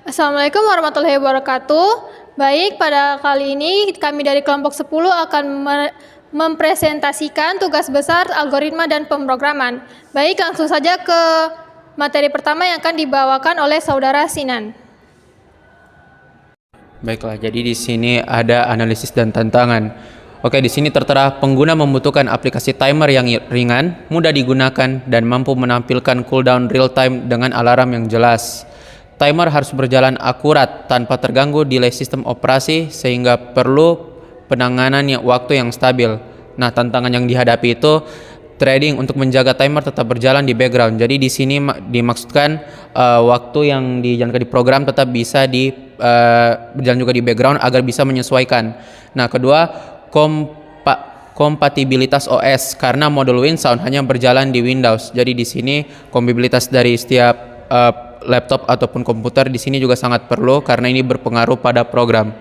Assalamualaikum warahmatullahi wabarakatuh. Baik, pada kali ini kami dari kelompok 10 akan mempresentasikan tugas besar algoritma dan pemrograman. Baik, langsung saja ke materi pertama yang akan dibawakan oleh Saudara Sinan. Baiklah, jadi di sini ada analisis dan tantangan. Oke, di sini tertera pengguna membutuhkan aplikasi timer yang ringan, mudah digunakan, dan mampu menampilkan cooldown real time dengan alarm yang jelas. Timer harus berjalan akurat tanpa terganggu delay sistem operasi sehingga perlu penanganan waktu yang stabil. Nah, tantangan yang dihadapi itu trading untuk menjaga timer tetap berjalan di background. Jadi di sini dimaksudkan waktu yang dijalankan di program tetap bisa berjalan juga di background agar bisa menyesuaikan. Nah, kedua, kompatibilitas OS karena modul WinSound hanya berjalan di Windows. Jadi di sini kompatibilitas dari setiap laptop ataupun komputer di sini juga sangat perlu karena ini berpengaruh pada program.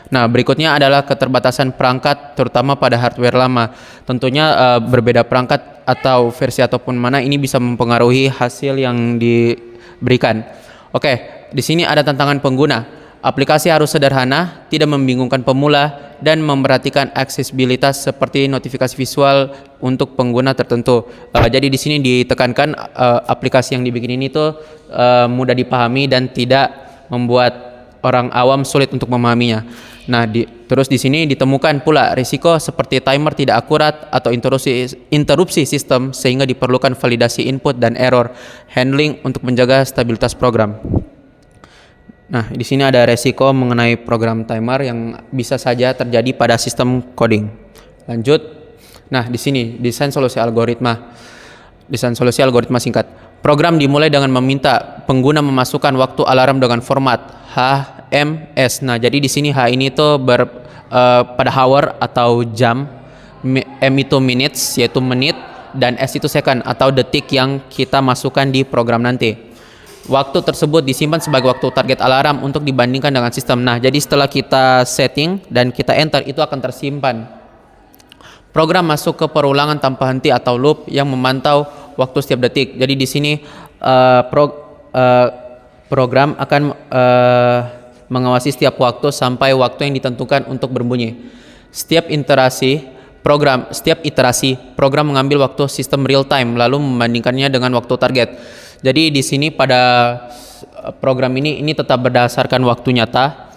Nah, berikutnya adalah keterbatasan perangkat terutama pada hardware lama. Tentunya berbeda perangkat atau versi ataupun mana ini bisa mempengaruhi hasil yang diberikan. Oke, di sini ada tantangan pengguna. Aplikasi harus sederhana, tidak membingungkan pemula, dan memperhatikan aksesibilitas seperti notifikasi visual untuk pengguna tertentu. Jadi di sini ditekankan aplikasi yang dibikin ini tuh mudah dipahami dan tidak membuat orang awam sulit untuk memahaminya. Nah, terus di sini ditemukan pula risiko seperti timer tidak akurat atau interupsi sistem sehingga diperlukan validasi input dan error handling untuk menjaga stabilitas program. Nah, di sini ada resiko mengenai program timer yang bisa saja terjadi pada sistem coding. Lanjut. Nah, di sini desain solusi algoritma. Desain solusi algoritma singkat. Program dimulai dengan meminta pengguna memasukkan waktu alarm dengan format HMS. Nah, jadi di sini H ini tuh pada hour atau jam, M itu minutes yaitu menit, dan S itu second atau detik yang kita masukkan di program nanti. Waktu tersebut disimpan sebagai waktu target alarm untuk dibandingkan dengan sistem. Nah, jadi setelah kita setting dan kita enter, itu akan tersimpan. Program masuk ke perulangan tanpa henti atau loop yang memantau waktu setiap detik. Jadi di sini program akan mengawasi setiap waktu sampai waktu yang ditentukan untuk berbunyi. Setiap iterasi program mengambil waktu sistem real time lalu membandingkannya dengan waktu target. Jadi di sini pada program ini tetap berdasarkan waktu nyata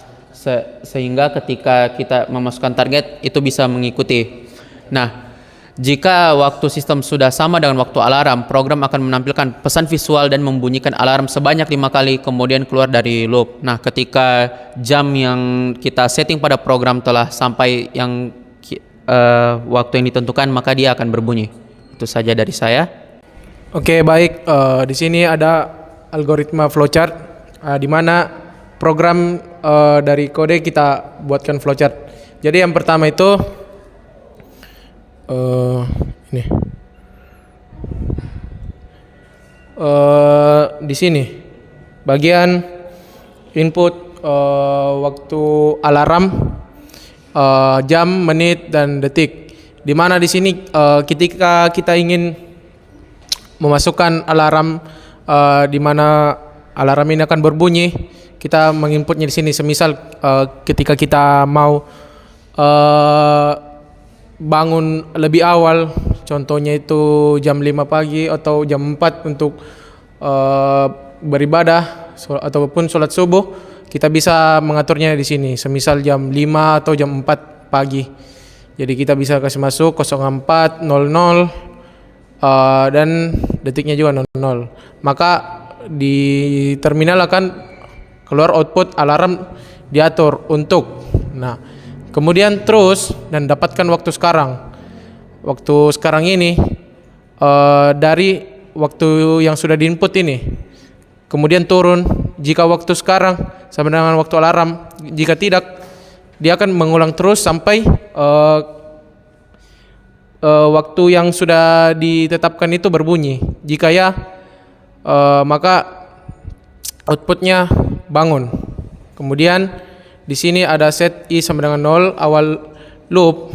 sehingga ketika kita memasukkan target itu bisa mengikuti. Nah, jika waktu sistem sudah sama dengan waktu alarm, program akan menampilkan pesan visual dan membunyikan alarm sebanyak 5 kali kemudian keluar dari loop. Nah, ketika jam yang kita setting pada program telah sampai yang waktu yang ditentukan, maka dia akan berbunyi. Itu saja dari saya. Oke, baik. Di sini ada algoritma flowchart, di mana program dari kode kita buatkan flowchart. Jadi yang pertama itu ini. Di sini bagian input waktu alarm, jam, menit, dan detik. Di mana di sini ketika kita ingin memasukkan alarm di mana alarm ini akan berbunyi, kita menginputnya di sini. Semisal ketika kita mau bangun lebih awal, contohnya itu jam 5 pagi atau jam 4 untuk beribadah ataupun sholat subuh, kita bisa mengaturnya di sini. Semisal jam 5 atau jam 4 pagi. Jadi kita bisa kasih masuk 04.00 dan detiknya juga 00. Maka di terminal akan keluar output alarm diatur untuk. Nah, kemudian terus dan dapatkan waktu sekarang. Waktu sekarang ini dari waktu yang sudah diinput ini. Kemudian turun jika waktu sekarang sama dengan waktu alarm. Jika tidak, dia akan mengulang terus sampai waktu yang sudah ditetapkan itu berbunyi. Jika ya, maka outputnya bangun. Kemudian di sini ada set i sama dengan 0 awal loop.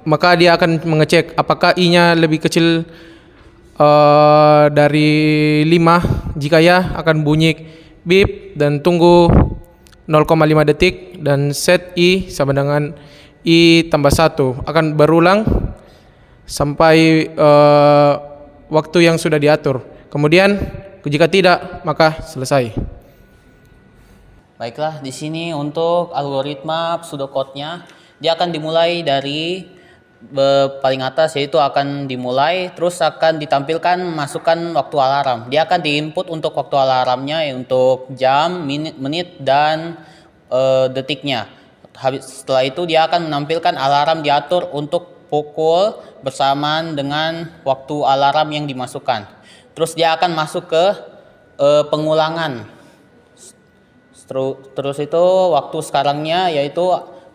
Maka dia akan mengecek apakah i-nya lebih kecil dari 5. Jika ya, akan bunyi beep dan tunggu 0,5 detik dan set I sama dengan I tambah 1 akan berulang sampai waktu yang sudah diatur. Kemudian jika tidak maka selesai. Baiklah, di sini untuk algoritma pseudocode-nya, dia akan dimulai dari paling atas, yaitu akan dimulai terus akan ditampilkan masukkan waktu alarm. Dia akan diinput untuk waktu alarmnya untuk jam, menit dan detiknya. Setelah itu dia akan menampilkan alarm diatur untuk pukul bersamaan dengan waktu alarm yang dimasukkan. Terus dia akan masuk ke pengulangan. Terus itu waktu sekarangnya yaitu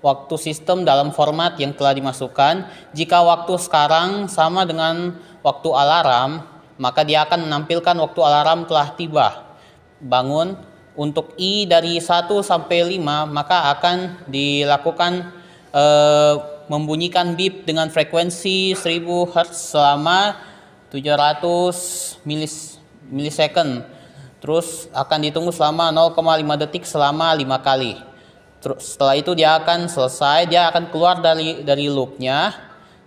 waktu sistem dalam format yang telah dimasukkan. Jika waktu sekarang sama dengan waktu alarm, maka dia akan menampilkan waktu alarm telah tiba. Bangun. Untuk I dari 1 sampai 5, maka akan dilakukan membunyikan beep dengan frekuensi 1000 Hz selama 700 milisecond. Terus akan ditunggu selama 0,5 detik selama 5 kali. Terus setelah itu dia akan selesai, dia akan keluar dari loopnya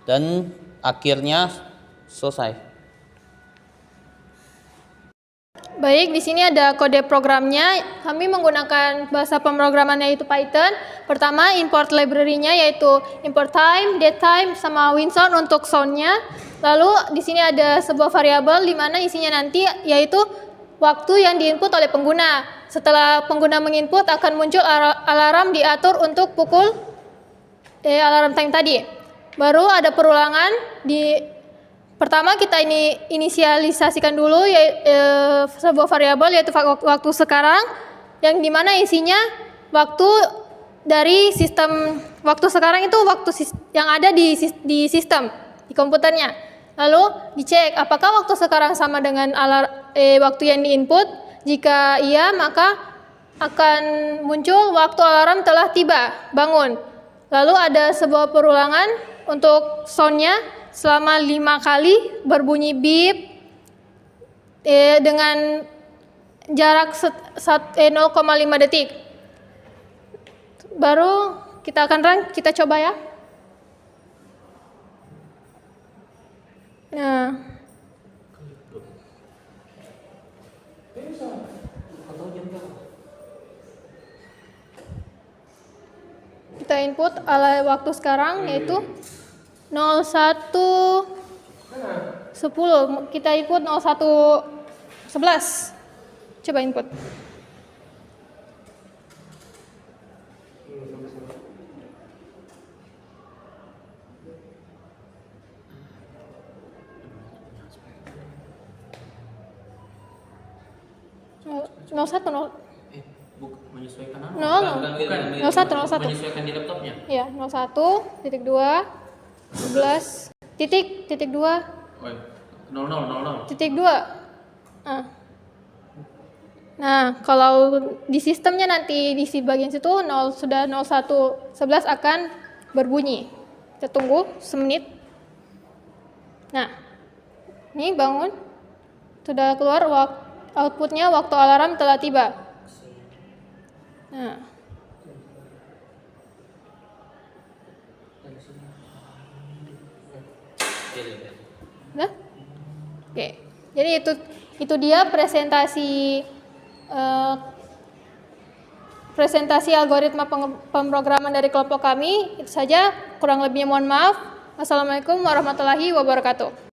dan akhirnya selesai. Baik, di sini ada kode programnya. Kami menggunakan bahasa pemrograman yaitu Python. Pertama, import library-nya yaitu import time, date time, sama winsound untuk sound-nya. Lalu di sini ada sebuah variabel di mana isinya nanti yaitu waktu yang diinput oleh pengguna. Setelah pengguna menginput akan muncul alarm diatur untuk pukul alarm time tadi. Baru ada perulangan pertama kita ini inisialisasikan dulu sebuah variabel yaitu waktu sekarang yang dimana isinya waktu dari sistem waktu sekarang itu waktu yang ada di sistem di komputernya. Lalu dicek apakah waktu sekarang sama dengan waktu yang diinput. Jika iya maka akan muncul waktu alarm telah tiba, bangun. Lalu ada sebuah perulangan untuk soundnya selama 5 kali berbunyi beep dengan jarak 0,5 detik. Baru kita akan run, kita coba ya. Nah, kita input waktu sekarang yaitu 01.10. Kita input 01.11. Coba input. Nol satu Menyesuaikan apa? Nol. Bukan. 01. Menyesuaikan di laptopnya. Iya, 01.2 11 titik 2 Oh, 00. titik 2. Nah, kalau di sistemnya nanti di bagian situ sudah 01.11 akan berbunyi. Kita tunggu semenit. Nah, ini bangun. Sudah keluar outputnya waktu alarm telah tiba. Nah. Nah. Oke. Jadi itu dia presentasi algoritma pemrograman dari kelompok kami. Itu saja, kurang lebihnya mohon maaf. Wassalamualaikum warahmatullahi wabarakatuh.